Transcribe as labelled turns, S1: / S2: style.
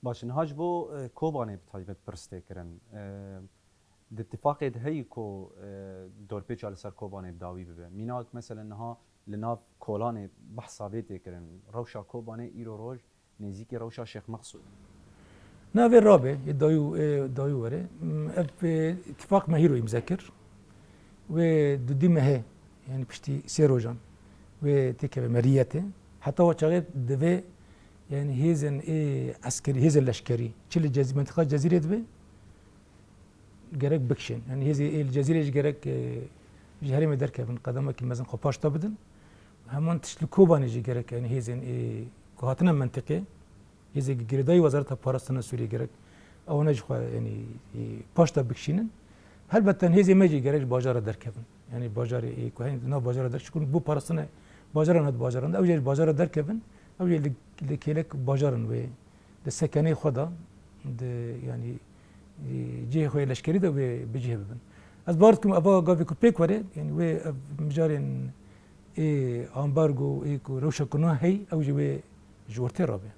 S1: باش نهاج بو كوباني بتايبت برستيكرن د اتفاق هي كو دور بيج على سر كوباني بداوي ببه ميناك مثلا انها لناف كولاني بحسابي تكرن روشا كوباني ايرو روج نزيكي روشا شيخ مقصود
S2: نافي الرابع دايو وري اتفاق ماهيرو يمذاكر ودودي مه يعني بشتي سيروجان وتكبه مريته حتى هو شغال دفي يعني هيزن عسكري هيزن لشكري تشيل منطقة جزيرة دفي جرك بكشن يعني هذه الجزيرة جرك جهري مدركة من قدمك مثلا خباش تبدن همون تشلكوبان يجي جرك يعني هيزن كهاتنا منطقة هذه جريداي وزارة البارستان السورية جرك أو نجخوا يعني باش تبكشينن هل بتن هذه ما يجي جرك باجار دركبن يعني باجار كهين نا باجار درك شكون بو بارستان باجارن هاد باجارن أو جي باجار دركبن أو جي لكيلك باجارن و السكني خدا يعني جهه خوي لشکری ده بجهه ببن از بارد کم ابا گاوی کو پیک وره يعني و مجارن امبارگو کو روشا کنه هی او جو جورته رابه